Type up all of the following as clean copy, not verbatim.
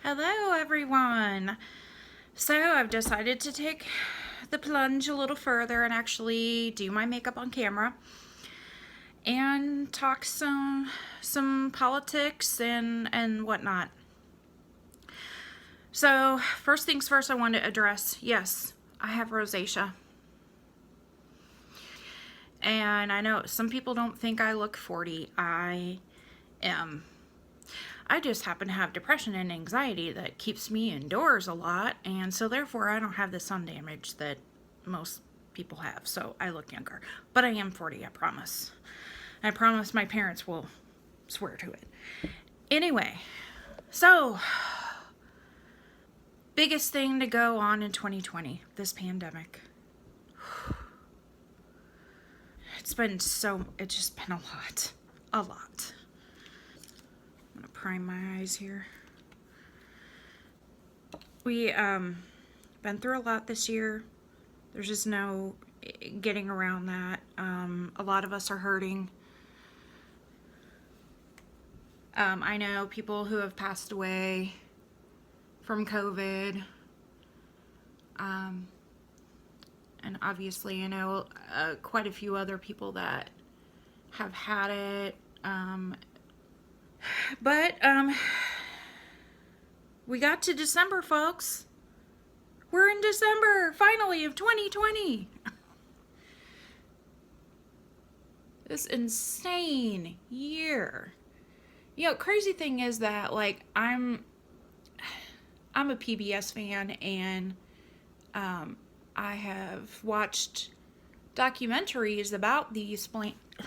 Hello everyone! So I've decided to take the plunge a little further and actually do my makeup on camera and talk some politics and whatnot. So first things first, I want to address, yes, I have rosacea. And I know some people don't think I look 40. I am. I just happen to have depression and anxiety that keeps me indoors a lot, and so therefore I don't have the sun damage that most people have, so I look younger. But I am 40, I promise. I promise my parents will swear to it. Anyway, so biggest thing to go on in 2020, this pandemic. It's just been a lot. A lot. I'm gonna prime my eyes here. We been through a lot this year. There's just no getting around that. A lot of us are hurting. I know people who have passed away from COVID. And obviously I know quite a few other people that have had it. But we got to December, folks. We're in December, finally, of 2020. This insane year. You know, crazy thing is that, like, I'm a PBS fan, and I have watched documentaries about the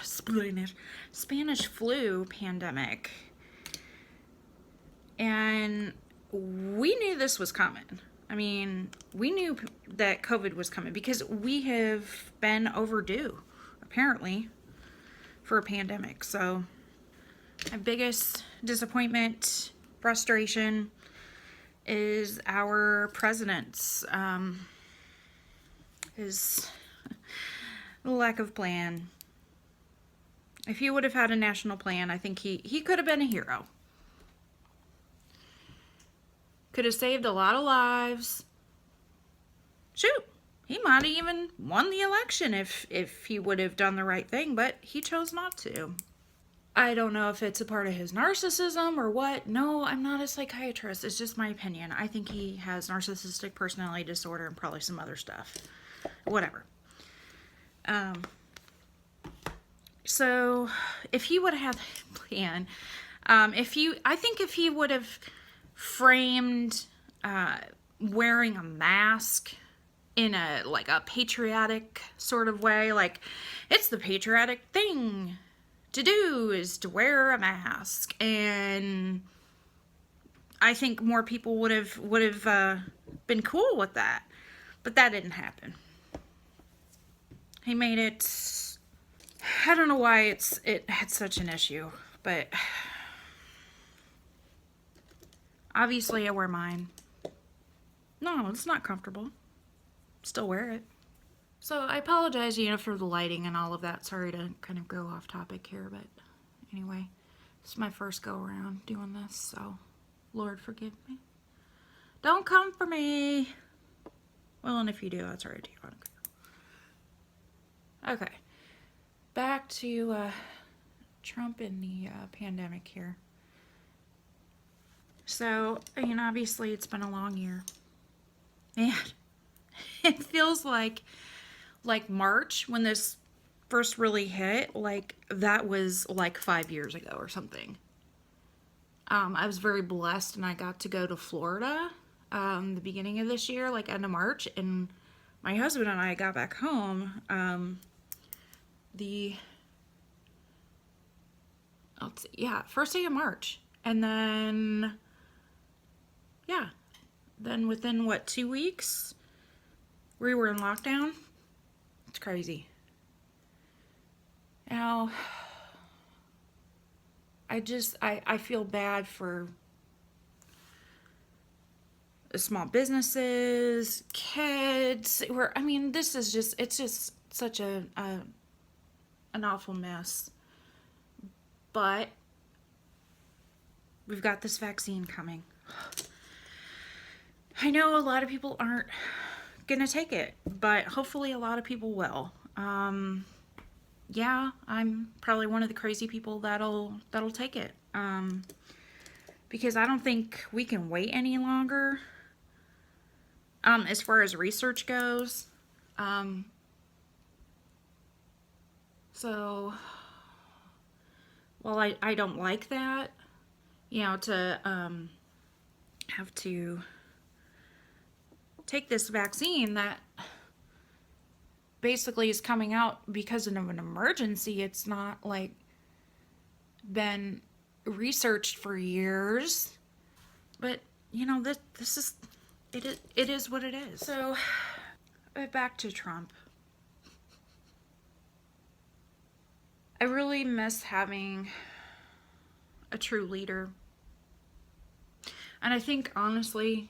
Spanish flu pandemic, and we knew this was coming. I mean, we knew that COVID was coming because we have been overdue, apparently, for a pandemic. So my biggest disappointment, frustration, is our president's his lack of plan. If he would have had a national plan, I think he could have been a hero. Could have saved a lot of lives. Shoot, he might have even won the election if he would have done the right thing, but he chose not to. I don't know if it's a part of his narcissism or what. No, I'm not a psychiatrist. It's just my opinion. I think he has narcissistic personality disorder and probably some other stuff. Whatever. So if he would have had a plan, I think if he would have framed wearing a mask in a patriotic sort of way, like, it's the patriotic thing to do is to wear a mask, and I think more people would have been cool with that, but that didn't happen. He made it. I don't know why it had such an issue, but obviously I wear mine. No, it's not comfortable. Still wear it. So I apologize, for the lighting and all of that. Sorry to kind of go off topic here, but anyway, it's my first go around doing this, so Lord forgive me. Don't come for me. Well, and if you do, that's alright too. I don't care. Okay, back to Trump and the pandemic here. So, obviously it's been a long year. Man, it feels like March, when this first really hit, like that was like 5 years ago or something. I was very blessed, and I got to go to Florida the beginning of this year, like end of March, and my husband and I got back home first day of March, and then within 2 weeks we were in lockdown. It's crazy. Now, I feel bad for small businesses, kids. It's just such an awful mess. But we've got this vaccine coming. I know a lot of people aren't gonna take it, but hopefully a lot of people will. Yeah, I'm probably one of the crazy people that'll take it. Because I don't think we can wait any longer. As far as research goes. So, well, I don't like that, you know, to have to take this vaccine that basically is coming out because of an emergency. It's not like been researched for years, but you know, this is it is what it is. So back to Trump. I really miss having a true leader, and I think honestly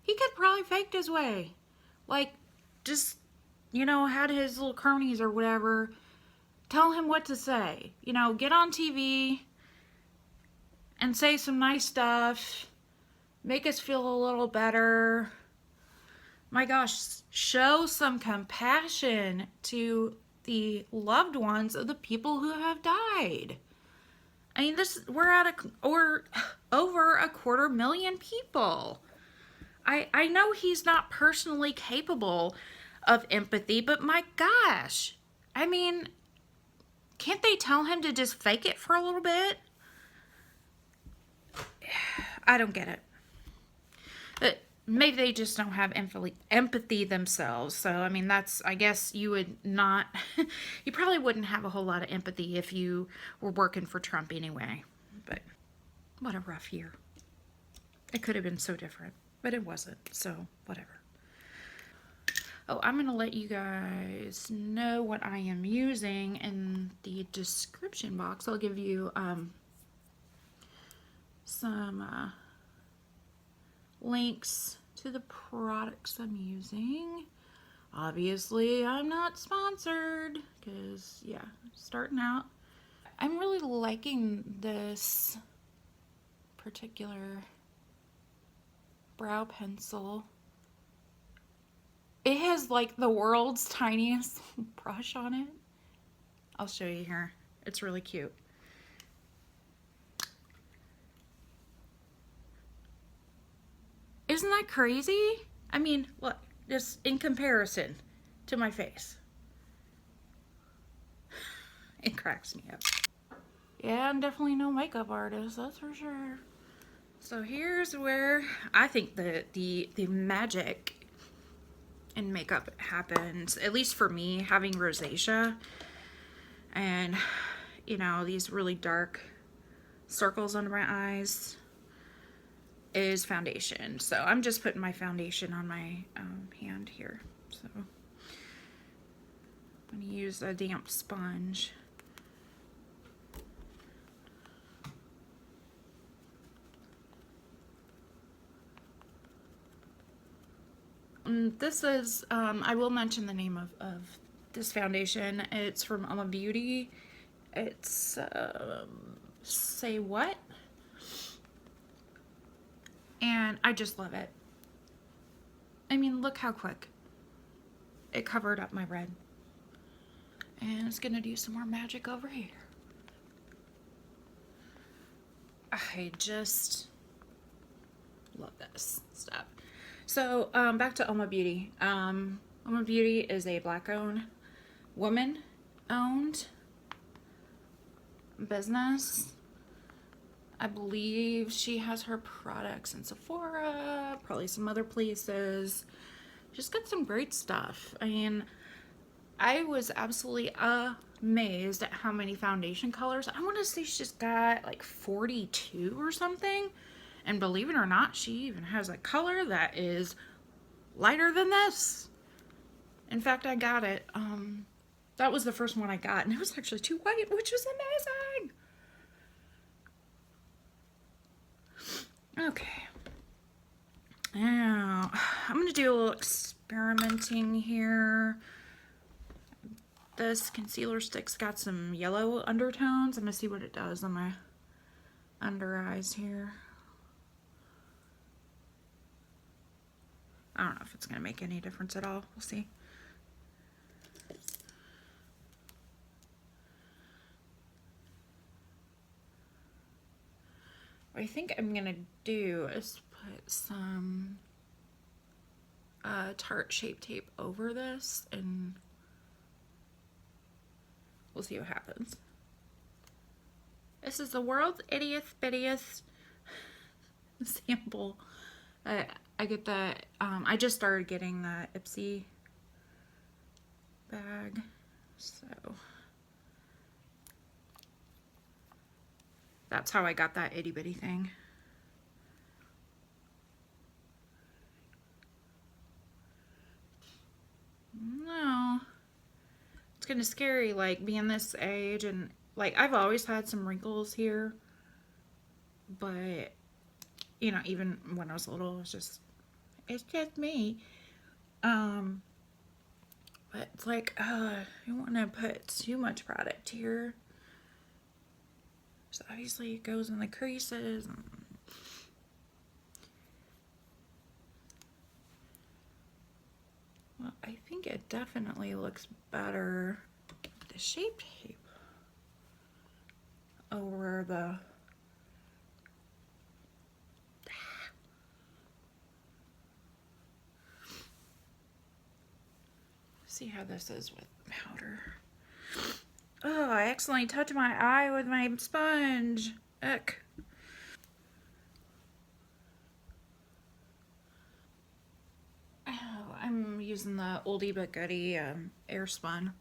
he could probably faked his way, like just, you know, had his little cronies or whatever tell him what to say, you know, get on TV and say some nice stuff, make us feel a little better. My gosh, show some compassion to the loved ones of the people who have died. I mean, we're at over 250,000 people. I know he's not personally capable of empathy, but my gosh, I mean, can't they tell him to just fake it for a little bit? I don't get it. But maybe they just don't have empathy themselves. So, I mean, I guess you would not, you probably wouldn't have a whole lot of empathy if you were working for Trump anyway. But what a rough year. It could have been so different, but it wasn't. So, whatever. Oh, I'm going to let you guys know what I am using in the description box. I'll give you some links to the products I'm using. Obviously, I'm not sponsored because, yeah, starting out. I'm really liking this particular brow pencil. It has like the world's tiniest brush on it. I'll show you here. It's really cute. Isn't that crazy? I mean, look, just in comparison to my face. It cracks me up. Yeah, I'm definitely no makeup artist, that's for sure. So here's where I think the magic in makeup happens, at least for me, having rosacea and, you know, these really dark circles under my eyes, is foundation. So I'm just putting my foundation on my hand here. So I'm going to use a damp sponge. This is, I will mention the name of this foundation. It's from Ulta Beauty. It's, Say What? And I just love it. I mean, look how quick it covered up my red. And it's gonna do some more magic over here. I just love this stuff. So, back to Ulta Beauty. Ulta Beauty is a Black-owned, woman-owned business. I believe she has her products in Sephora, probably some other places. Just got some great stuff. I mean, I was absolutely amazed at how many foundation colors. I want to say she's got like 42 or something. And believe it or not, she even has a color that is lighter than this. In fact, I got it. That was the first one I got, and it was actually too white, which was amazing. Okay. Now, I'm going to do a little experimenting here. This concealer stick's got some yellow undertones. I'm going to see what it does on my under eyes here. I don't know if it's going to make any difference at all. We'll see. What I think I'm going to do is put some Tarte Shape Tape over this, and we'll see what happens. This is the world's ittiest bittiest sample. I get the, I just started getting the Ipsy bag, so that's how I got that itty bitty thing. No, it's kind of scary, like being this age, and like I've always had some wrinkles here, but you know, even when I was little, it's just me. But it's like, I don't want to put too much product here. So obviously it goes in the creases. And well, I think it definitely looks better with the Shape Tape over the see how this is with powder. Oh, I accidentally touched my eye with my sponge. Eck. Oh, I'm using the oldie but goodie Airspun.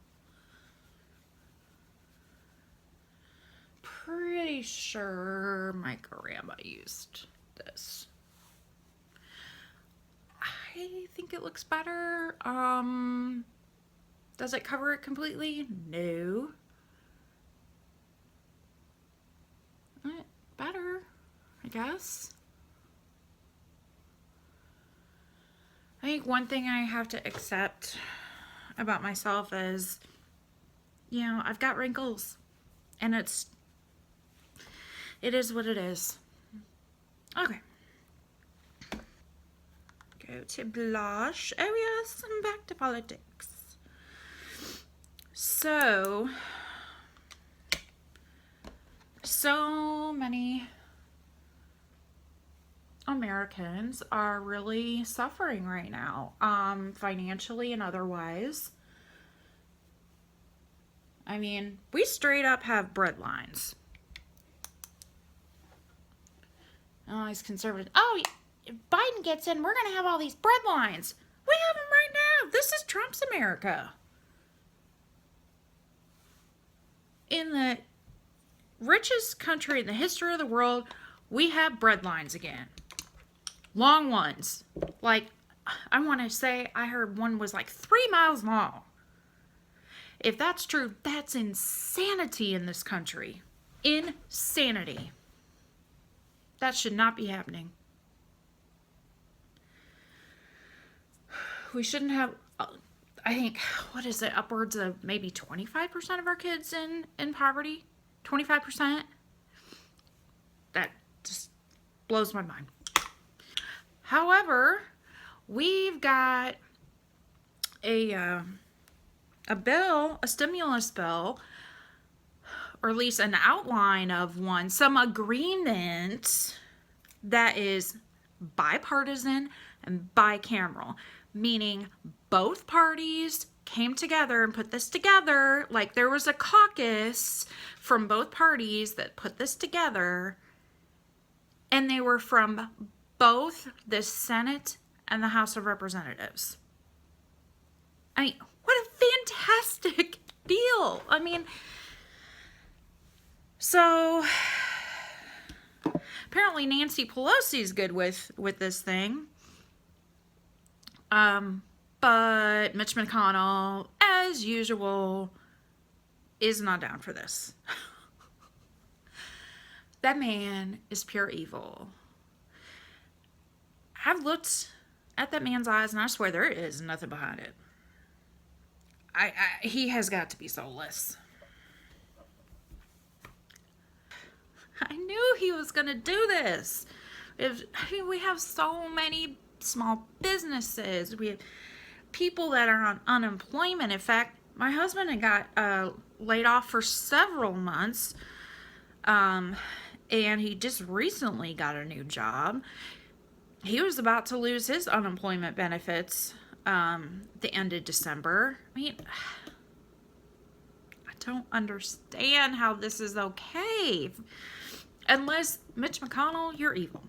Pretty sure my grandma used this. I think it looks better. Does it cover it completely? No. Better, I guess. I think one thing I have to accept about myself is, you know, I've got wrinkles, and it is what it is. Okay. Go to blush. Oh yes, I'm back to politics. So many Americans are really suffering right now, financially and otherwise. I mean, we straight up have bread lines. Oh, he's conservative. Oh, if Biden gets in, we're going to have all these bread lines. We have them right now. This is Trump's America. In the richest country in the history of the world, we have bread lines again. Long ones. Like, I want to say, I heard one was like 3 miles long. If that's true, that's insanity in this country. Insanity. That should not be happening. We shouldn't have, I think, what is it, upwards of maybe 25% of our kids in poverty? 25%? That just blows my mind. However, we've got a bill, a stimulus bill, or at least an outline of one, some agreement that is bipartisan and bicameral, meaning both parties came together and put this together. Like there was a caucus from both parties that put this together, and they were from both the Senate and the House of Representatives. I mean, what a fantastic deal. I mean, so apparently Nancy Pelosi's good with this thing. But Mitch McConnell, as usual, is not down for this. That man is pure evil. I've looked at that man's eyes, and I swear there is nothing behind it. He has got to be soulless. I knew he was going to do this. I mean, we have so many small businesses. We have people that are on unemployment. In fact, my husband had got laid off for several months, and he just recently got a new job. He was about to lose his unemployment benefits the end of December. I mean, I don't understand how this is okay. Unless, Mitch McConnell, you're evil.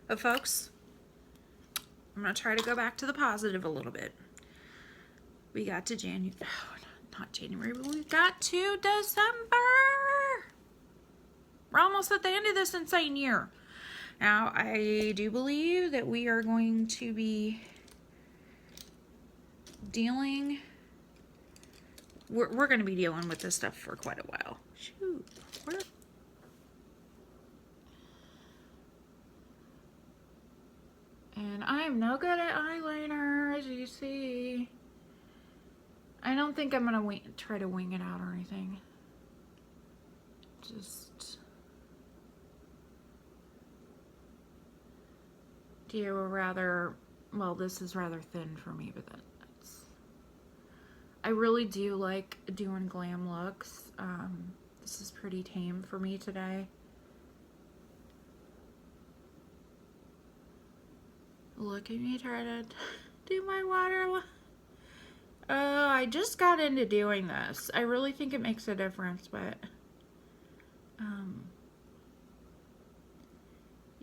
But folks, I'm going to try to go back to the positive a little bit. We got to January, not January, but we got to December. We're almost at the end of this insane year. Now, I do believe that we are going to be dealing, we're going to be dealing with this stuff for quite a while. Shoot, where? And I'm no good at eyeliner, as you see. I don't think I'm going to try to wing it out or anything. Just do a rather, well, this is rather thin for me, but that's, I really do like doing glam looks. This is pretty tame for me today. Look at me try to do my water. I just got into doing this. I really think it makes a difference, but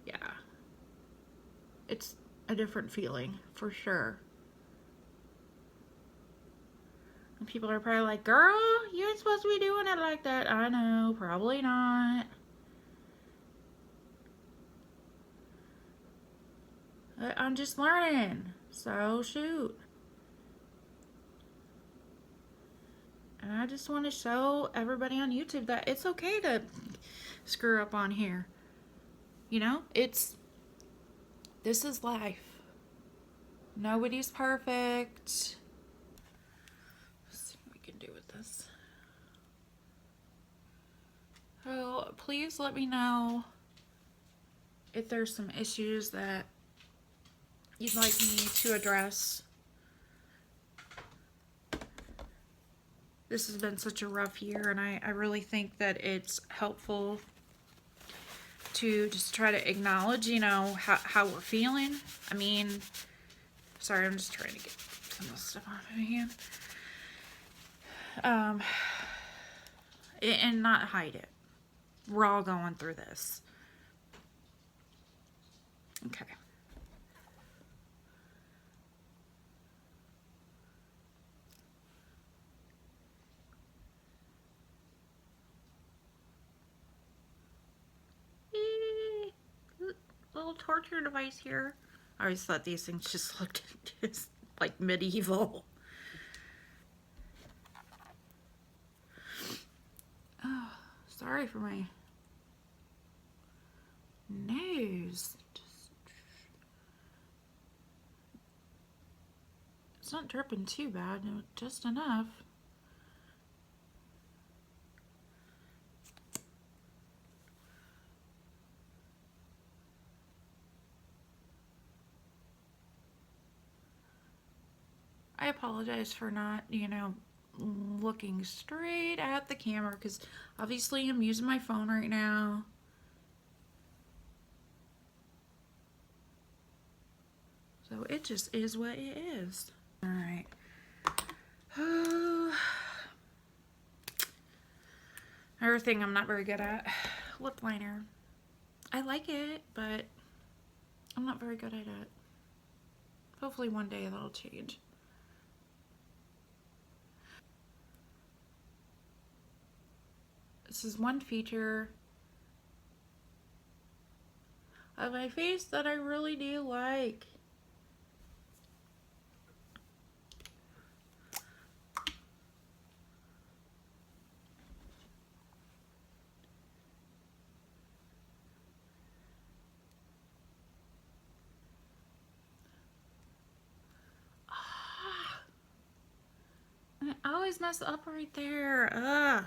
yeah, it's a different feeling for sure. And people are probably like, girl, you ain't supposed to be doing it like that. I know, probably not. But I'm just learning, so shoot. And I just want to show everybody on YouTube that it's okay to screw up on here. You know, this is life. Nobody's perfect. Let's see what we can do with this. So please let me know if there's some issues that you'd like me to address. This has been such a rough year, and I really think that it's helpful to just try to acknowledge, you know, how we're feeling. I mean, sorry, I'm just trying to get some of this stuff off of my hand. And not hide it. We're all going through this. Okay. Little torture device here. I always thought these things just looked just like medieval. Oh, sorry for my nose. It's not dripping too bad, just enough. I apologize for not, you know, looking straight at the camera because obviously I'm using my phone right now. So it just is what it is. All right. Another thing I'm not very good at, lip liner. I like it, but I'm not very good at it. Hopefully one day that'll change. This is one feature of my face that I really do like. I always mess up right there. Ugh.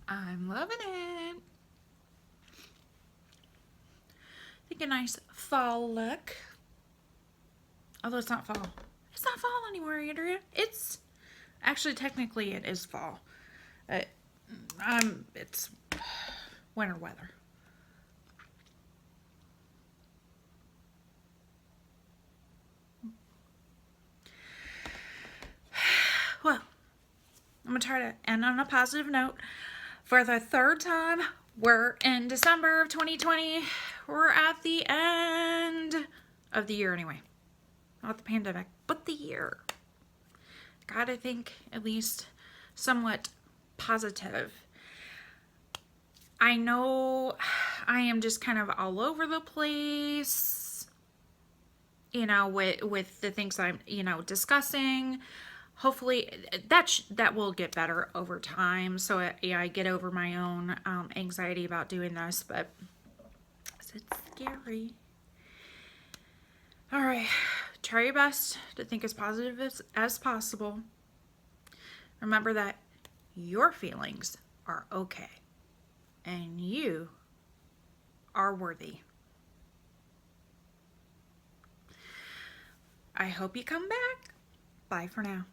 I'm loving it. I think a nice fall look. Although it's not fall. It's not fall anymore, Andrea. It's actually technically it is fall. It's winter weather. Well, I'm gonna try to end on a positive note. For the third time, we're in December of 2020. We're at the end of the year anyway. Not the pandemic, but the year. Gotta think at least somewhat positive. I know I am just kind of all over the place, you know, with the things I'm, you know, discussing. Hopefully that will get better over time. So I get over my own anxiety about doing this, but it's scary. All right, try your best to think as positive as possible. Remember that your feelings are okay and you are worthy. I hope you come back. Bye for now.